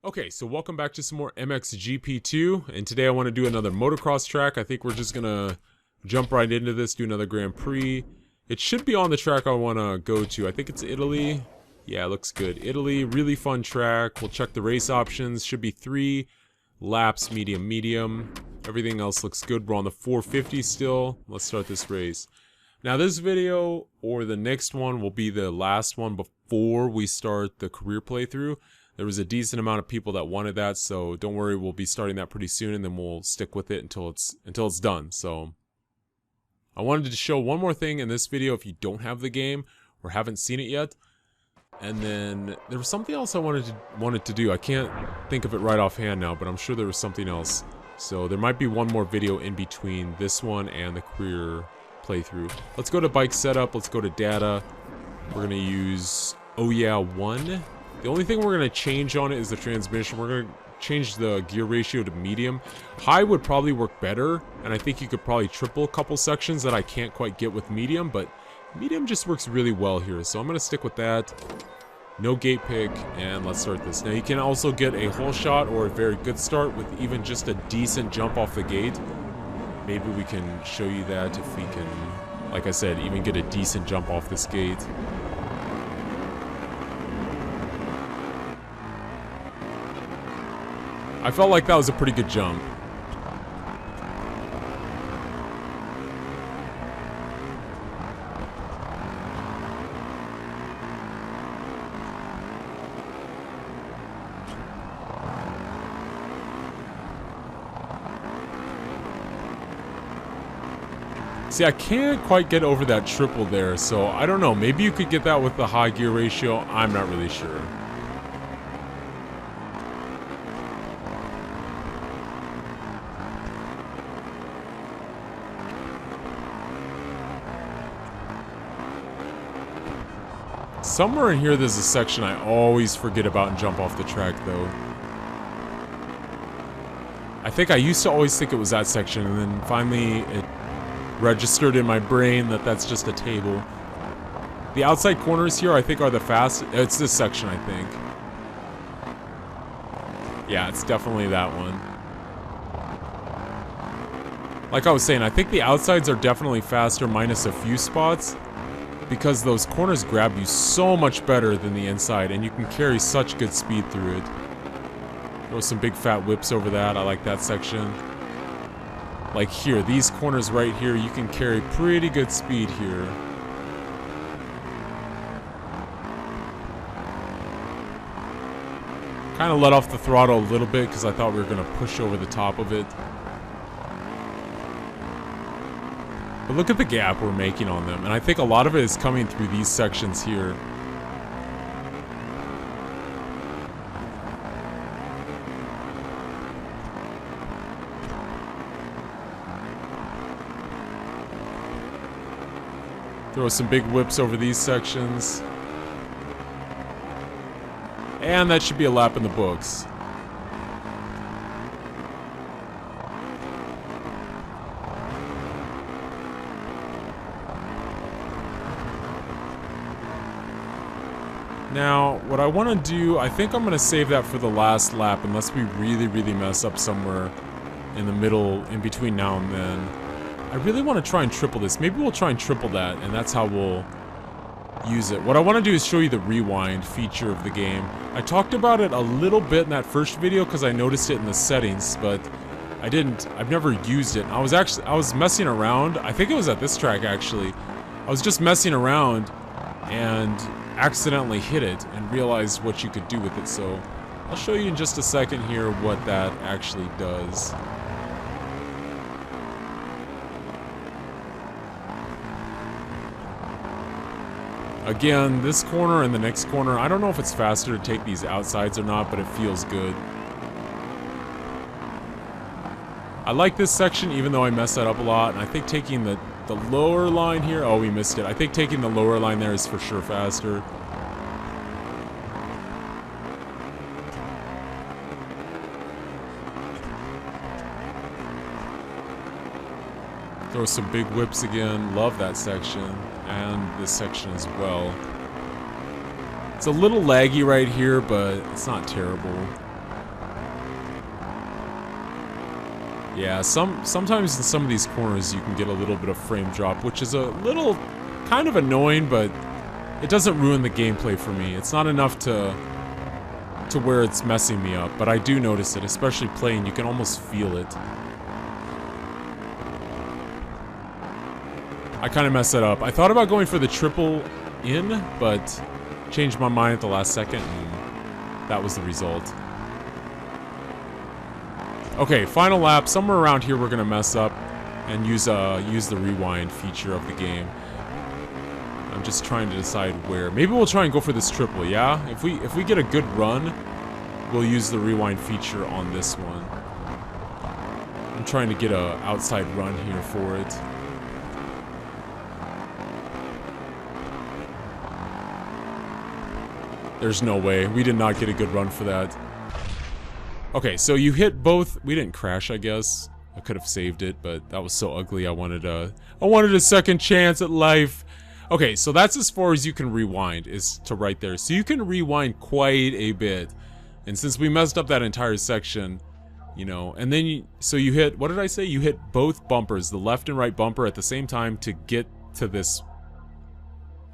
Okay, so welcome back to some more MXGP2, and today I want to do another motocross track. I think we're just gonna jump right into this, do another Grand Prix. It should be on the track I want to go to. I think it's Italy. Yeah, it looks good. Italy, really fun track. We'll check the race options. Should be 3 laps, medium, medium. Everything else looks good. We're on the 450 still. Let's start this race. Now this video, or the next one, will be the last one before we start the career playthrough. There was a decent amount of people that wanted that, so don't worry, we'll be starting that pretty soon, and then we'll stick with it until it's done. So I wanted to show one more thing in this video if you don't have the game or haven't seen it yet. And then there was something else I wanted to do. I can't think of it right offhand now, but I'm sure there was something else. So there might be one more video in between this one and the career playthrough. Let's go to bike setup. Let's go to data. We're gonna use one. The only thing we're going to change on it is the transmission. We're going to change the gear ratio to medium. High would probably work better, and I think you could probably triple a couple sections that I can't quite get with medium, but medium just works really well here, so I'm going to stick with that. No gate pick, and let's start this. Now you can also get a whole shot or a very good start with even just a decent jump off the gate. Maybe we can show you that if we can, like I said, even get a decent jump off this gate. I felt like that was a pretty good jump. See, I can't quite get over that triple there, so I don't know. Maybe you could get that with the high gear ratio. I'm not really sure. Somewhere in here there's a section I always forget about and jump off the track though. I think I used to always think it was that section, and then finally it registered in my brain that that's just a table. The outside corners here I think are the fast. It's this section I think. Yeah, it's definitely that one. Like I was saying, I think the outsides are definitely faster minus a few spots, because those corners grab you so much better than the inside, and you can carry such good speed through it. Throw some big fat whips over that. I like that section. Like here, these corners right here, you can carry pretty good speed here. Kind of let off the throttle a little bit because I thought we were going to push over the top of it. But look at the gap we're making on them, and I think a lot of it is coming through these sections here. Throw some big whips over these sections. And that should be a lap in the books. Now, what I want to do, I think I'm going to save that for the last lap unless we really, really mess up somewhere in the middle, in between now and then. I really want to try and triple this. Maybe we'll try and triple that, and that's how we'll use it. What I want to do is show you the rewind feature of the game. I talked about it a little bit in that first video because I noticed it in the settings, but I've never used it. I was messing around. I think it was at this track actually. I was just messing around and accidentally hit it and realized what you could do with it, so I'll show you in just a second here what that actually does. Again, this corner and the next corner, I don't know if it's faster to take these outsides or not, but it feels good. I like this section even though I messed that up a lot, and I think taking the lower line here, oh, we missed it. I think taking the lower line there is for sure faster. Throw some big whips again. Love that section. And this section as well. It's a little laggy right here, but it's not terrible. Yeah, sometimes in some of these corners you can get a little bit of frame drop, which is a little kind of annoying, but it doesn't ruin the gameplay for me. It's not enough to where it's messing me up, but I do notice it, especially playing. You can almost feel it. I kind of messed that up. I thought about going for the triple in, but changed my mind at the last second, and that was the result. Okay, final lap. Somewhere around here we're gonna mess up and use the rewind feature of the game. I'm just trying to decide where. Maybe we'll try and go for this triple, yeah? If we get a good run, we'll use the rewind feature on this one. I'm trying to get a outside run here for it. There's no way. We did not get a good run for that. Okay, so you hit both. We didn't crash, I guess. I could have saved it, but that was so ugly. I wanted a second chance at life. Okay, so that's as far as you can rewind, is to right there. So you can rewind quite a bit. And since we messed up that entire section, you know, and then so you hit, what did I say? You hit both bumpers, the left and right bumper at the same time to get to this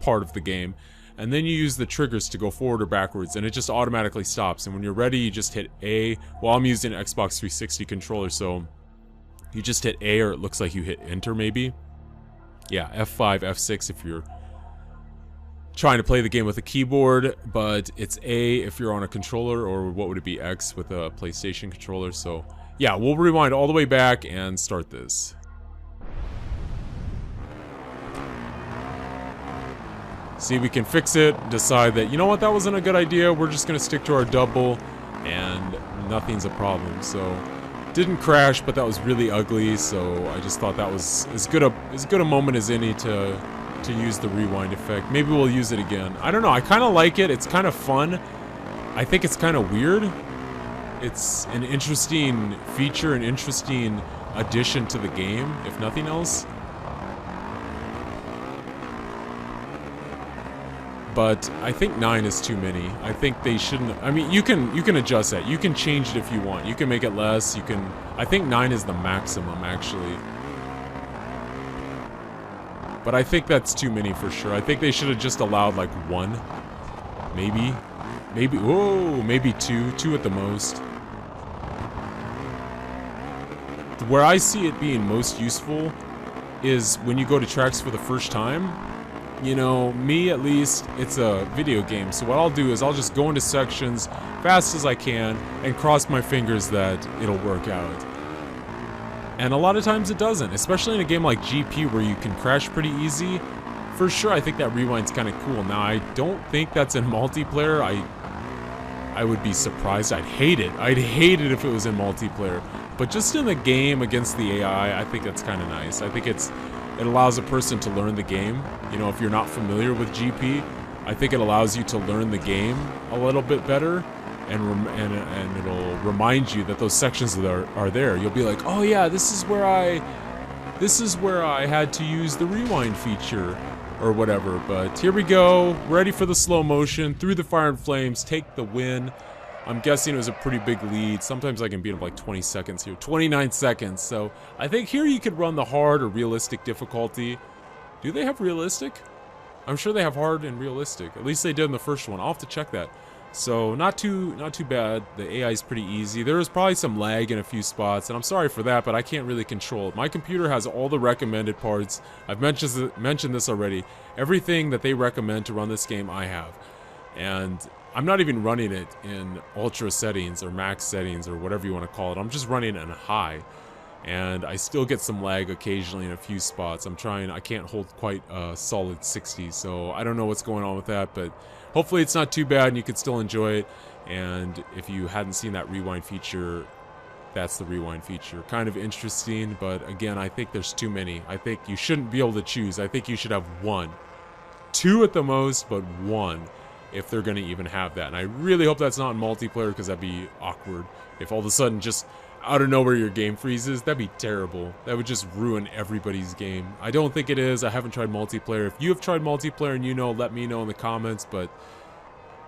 part of the game. And then you use the triggers to go forward or backwards, and it just automatically stops. And when you're ready, you just hit A. Well, I'm using an Xbox 360 controller, so you just hit A, or it looks like you hit Enter, maybe. Yeah, F5, F6 if you're trying to play the game with a keyboard, but it's A if you're on a controller, or what would it be, X with a PlayStation controller. So, yeah, we'll rewind all the way back and start this. See, we can fix it, decide that, you know what, that wasn't a good idea, we're just gonna stick to our double, and nothing's a problem. So, didn't crash, but that was really ugly, so I just thought that was as good a moment as any to use the rewind effect. Maybe we'll use it again. I don't know, I kinda like it, it's kinda fun. I think it's kinda weird. It's an interesting feature, an interesting addition to the game, if nothing else. But I think 9 is too many. I think they shouldn't. I mean, you can adjust that. You can change it if you want. You can make it less. You can. I think 9 is the maximum, actually. But I think that's too many for sure. I think they should have just allowed like 1, maybe. Whoa, maybe 2 at the most. Where I see it being most useful is when you go to tracks for the first time. You know, me at least, it's a video game, so what I'll do is I'll just go into sections fast as I can and cross my fingers that it'll work out. And a lot of times it doesn't, especially in a game like GP where you can crash pretty easy. For sure, I think that rewind's kind of cool. Now, I don't think that's in multiplayer. I would be surprised. I'd hate it. I'd hate it if it was in multiplayer. But just in the game against the AI, I think that's kind of nice. I think it allows a person to learn the game. You know, if you're not familiar with GP, I think it allows you to learn the game a little bit better, and it'll remind you that those sections are there. You'll be like, oh yeah, this is where I had to use the rewind feature or whatever. But here we go, ready for the slow motion, through the fire and flames, take the win. I'm guessing it was a pretty big lead. Sometimes I can beat him like 20 seconds here. 29 seconds. So I think here you could run the hard or realistic difficulty. Do they have realistic? I'm sure they have hard and realistic. At least they did in the first one. I'll have to check that. So not too bad. The AI is pretty easy. There is probably some lag in a few spots, and I'm sorry for that, but I can't really control it. My computer has all the recommended parts. I've mentioned this already. Everything that they recommend to run this game, I have. And I'm not even running it in ultra settings or max settings or whatever you want to call it. I'm just running it in high. And I still get some lag occasionally in a few spots. I can't hold quite a solid 60, so I don't know what's going on with that, but hopefully it's not too bad and you can still enjoy it. And if you hadn't seen that rewind feature, that's the rewind feature. Kind of interesting, but again, I think there's too many. I think you shouldn't be able to choose. I think you should have 1. 2 at the most, but 1. If they're going to even have that. And I really hope that's not in multiplayer, because that'd be awkward. If all of a sudden just out of nowhere your game freezes, that'd be terrible. That would just ruin everybody's game. I don't think it is. I haven't tried multiplayer. If you have tried multiplayer and you know, let me know in the comments. But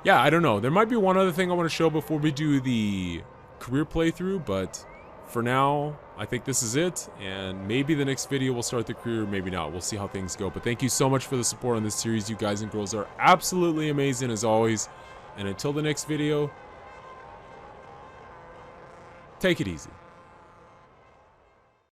yeah, I don't know. There might be one other thing I want to show before we do the career playthrough, but for now, I think this is it, and maybe the next video will start the career, maybe not. We'll see how things go. But thank you so much for the support on this series. You guys and girls are absolutely amazing as always. And until the next video, take it easy.